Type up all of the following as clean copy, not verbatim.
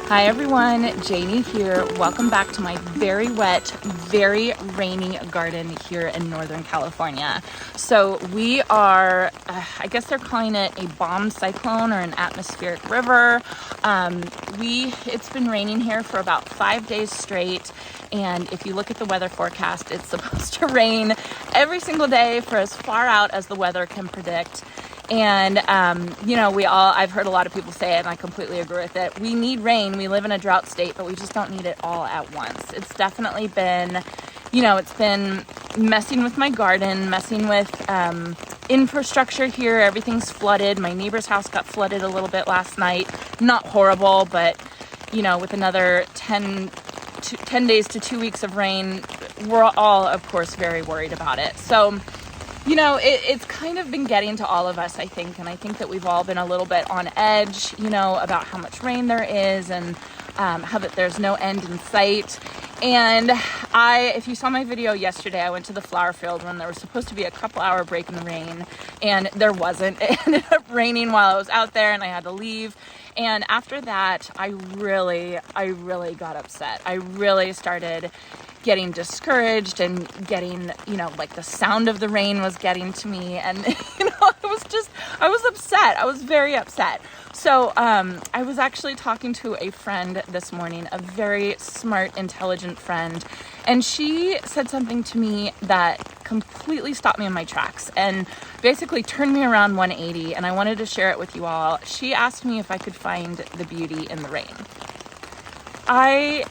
Hi everyone, Janie here. Welcome back to my very wet, very rainy garden here in Northern California. So we are, I guess they're calling it a bomb cyclone or an atmospheric river. It's been raining here for about 5 days straight. And if you look at the weather forecast, it's supposed to rain every single day for as far out as the weather can predict. And, I've heard a lot of people say it, and I completely agree with it. We need rain. We live in a drought state, but we just don't need it all at once. It's definitely been, it's been messing with my garden, messing with infrastructure here. Everything's flooded. My neighbor's house got flooded a little bit last night. Not horrible, but, with another 10 days to 2 weeks of rain, we're all, of course, very worried about it. So, it's kind of been getting to all of us, I think. And I think that we've all been a little bit on edge, about how much rain there is and how that there's no end in sight. And if you saw my video yesterday, I went to the flower field when there was supposed to be a couple hour break in the rain, and there wasn't. It ended up raining while I was out there and I had to leave. And after that, I really got upset. I really started getting discouraged and getting, the sound of the rain was getting to me. And, I was upset. I was very upset. So I was actually talking to a friend this morning, a very smart, intelligent friend, and she said something to me that completely stopped me in my tracks and basically turned me around 180, and I wanted to share it with you all. She asked me if I could find the beauty in the rain. I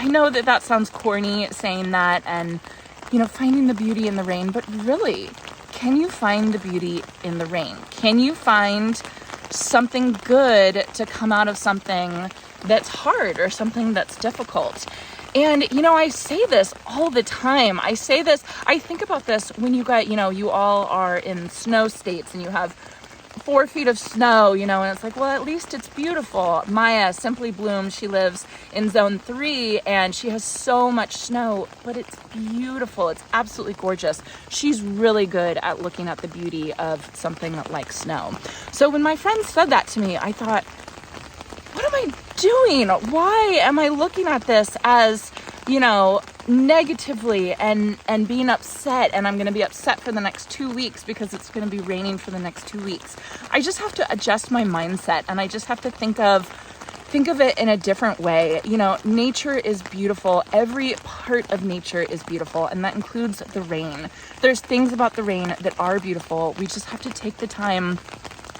know that sounds corny saying that and, finding the beauty in the rain, but really, can you find the beauty in the rain? Can you find something good to come out of something that's hard or something that's difficult? And, I say this all the time. I think about this when you all are in snow states and you have 4 feet of snow, and it's like, well, at least it's beautiful. Maya simply blooms. She lives in zone 3 and she has so much snow, but it's beautiful. It's absolutely gorgeous. She's really good at looking at the beauty of something like snow. So when my friend said that to me, I thought, what am I doing? Why am I looking at this as, negatively and being upset, and I'm going to be upset for the next 2 weeks because it's going to be raining for the next 2 weeks? I just have to adjust my mindset, and I just have to think of it in a different way. Nature is beautiful. Every part of nature is beautiful, and that includes the rain. There's things about the rain that are beautiful. We just have to take the time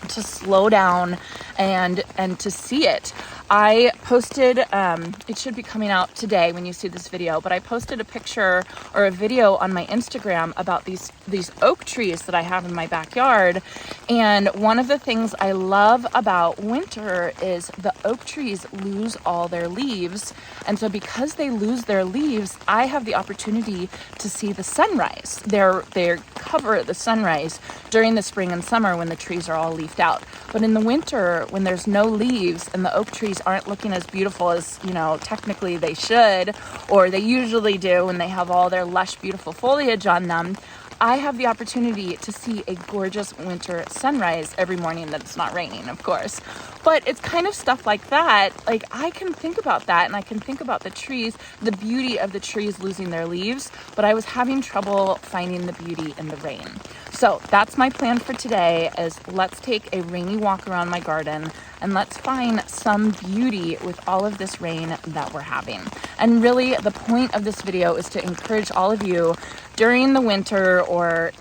to slow down and to see it. I posted, it should be coming out today when you see this video, but I posted a picture or a video on my Instagram about these oak trees that I have in my backyard. And one of the things I love about winter is the oak trees lose all their leaves. And so because they lose their leaves, I have the opportunity to see the sunrise. They cover the sunrise during the spring and summer when the trees are all leafed out. But in the winter, when there's no leaves and the oak trees aren't looking as beautiful as, technically they should, or they usually do when they have all their lush, beautiful foliage on them, I have the opportunity to see a gorgeous winter sunrise every morning that it's not raining, of course. But it's kind of stuff like that. Like, I can think about that, and I can think about the trees, the beauty of the trees losing their leaves, but I was having trouble finding the beauty in the rain. So that's my plan for today, is let's take a rainy walk around my garden and let's find some beauty with all of this rain that we're having. And really, the point of this video is to encourage all of you during the winter or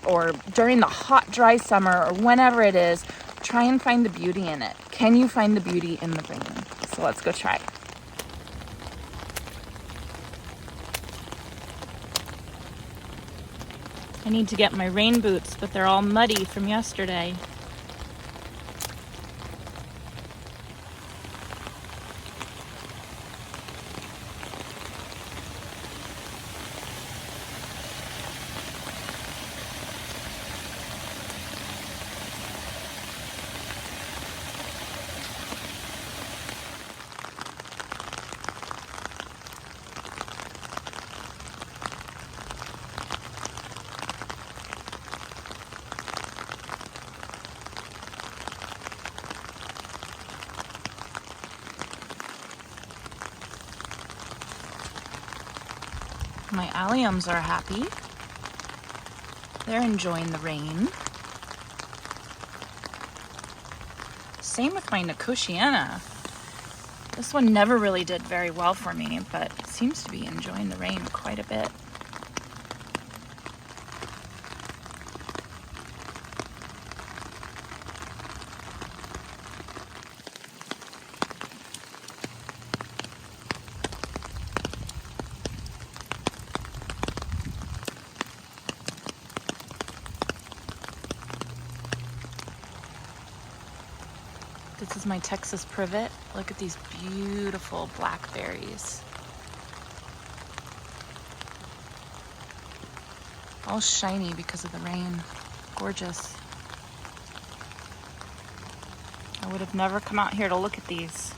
during the hot, dry summer or whenever it is, try and find the beauty in it. Can you find the beauty in the rain? So let's go try. I need to get my rain boots, but they're all muddy from yesterday. My alliums are happy. They're enjoying the rain. Same with my Nicotiana. This one never really did very well for me, but it seems to be enjoying the rain quite a bit. This is my Texas privet. Look at these beautiful blackberries. All shiny because of the rain. Gorgeous. I would have never come out here to look at these.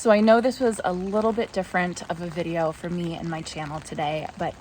So I know this was a little bit different of a video for me and my channel today, but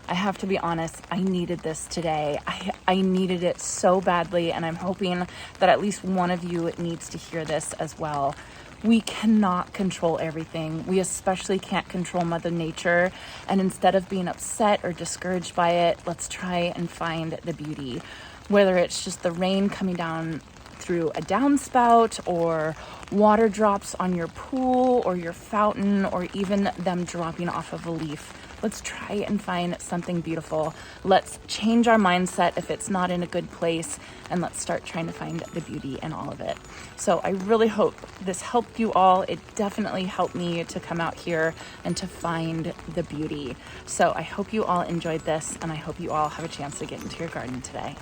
I have to be honest, I needed this today. I needed it so badly, and I'm hoping that at least one of you needs to hear this as well. We cannot control everything. We especially can't control Mother Nature. And instead of being upset or discouraged by it, let's try and find the beauty. Whether it's just the rain coming down through a downspout, or water drops on your pool or your fountain, or even them dropping off of a leaf. Let's try and find something beautiful. Let's change our mindset if it's not in a good place, and let's start trying to find the beauty in all of it. So I really hope this helped you all. It definitely helped me to come out here and to find the beauty. So I hope you all enjoyed this, and I hope you all have a chance to get into your garden today.